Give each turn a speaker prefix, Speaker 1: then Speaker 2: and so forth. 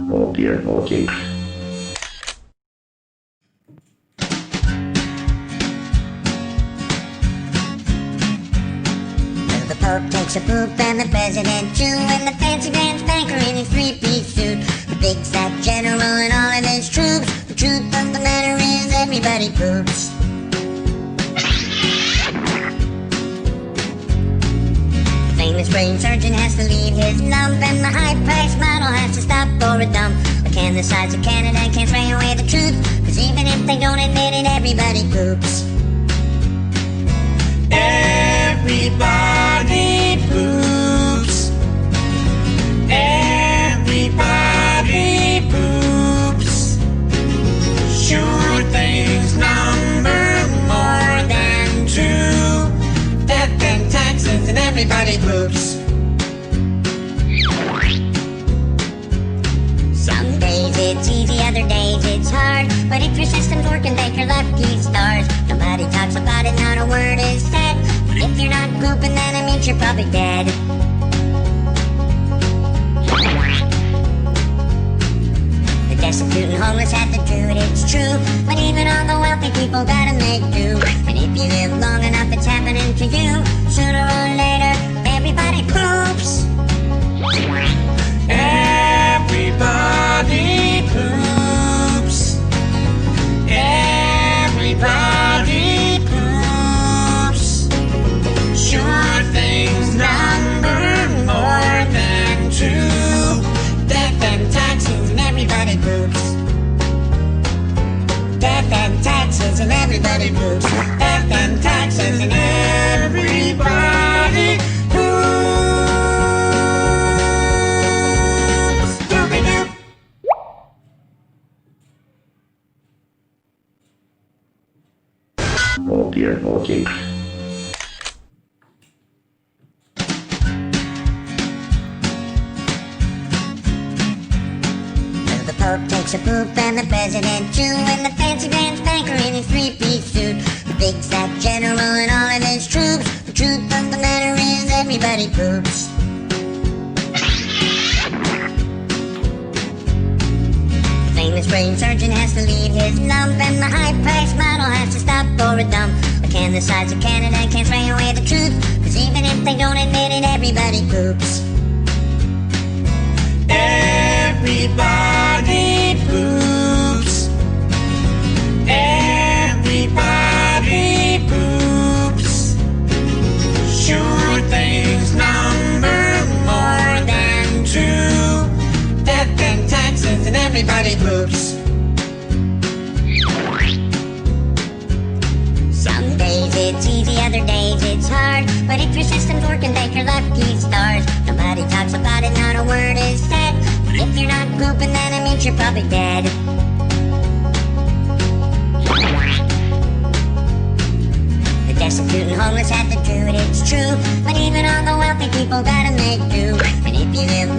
Speaker 1: Oh dear, oh jinx.
Speaker 2: The Pope takes a poop and the President too, and the fancy Grand Banker in his three-piece suit, the big fat general and all of his troops. The truth of the matter is everybody poops. The famous brain surgeon has to leave his lump, and the high-priced model has to stop for a dump. But can the sides of Canada can't spray away the truth, 'cause even if they don't admit it, everybody poops.
Speaker 3: Everybody poops. Everybody poops. Sure things number more than two. Death and taxes and everybody poops.
Speaker 2: Some days it's easy, other days it's hard, but if your system's working, thank your lucky stars. Nobody talks about it, not a word is said. If you're not pooping, then it means you're probably dead. The destitute and homeless have to do it, it's true, but even all the wealthy people gotta make do. And if you live long enough, it's happening to you. Sooner or later, everybody poops.
Speaker 3: Everybody poops. Everybody poops. Sure things number more than two. Death and taxes and everybody poops. Death and taxes and everybody poops. Death and taxes and everybody poops. Doobie-doo.
Speaker 1: Oh dear, oh jinx.
Speaker 2: The Pope takes a poop and the President too, and the fancy Grand Banker in his three-piece suit, the big fat general and all of his troops. The truth of the matter is everybody poops. The famous brain surgeon has to leave his lump, and the high-priced model has to stop for a dump. But can the sides of Canada can't spray away the truth, 'cause even if they don't admit it, everybody poops.
Speaker 3: Everybody poops. Everybody poops. Sure things number more than two. Death and taxes and everybody poops.
Speaker 2: Some days it's easy, other days it's hard, but if your system's working, thank your lucky stars. Nobody talks about it, not a word is said. But if you're not pooping, then it means you're probably dead. The destitute and homeless have to do it, it's true, but even all the wealthy people gotta make do. And if you live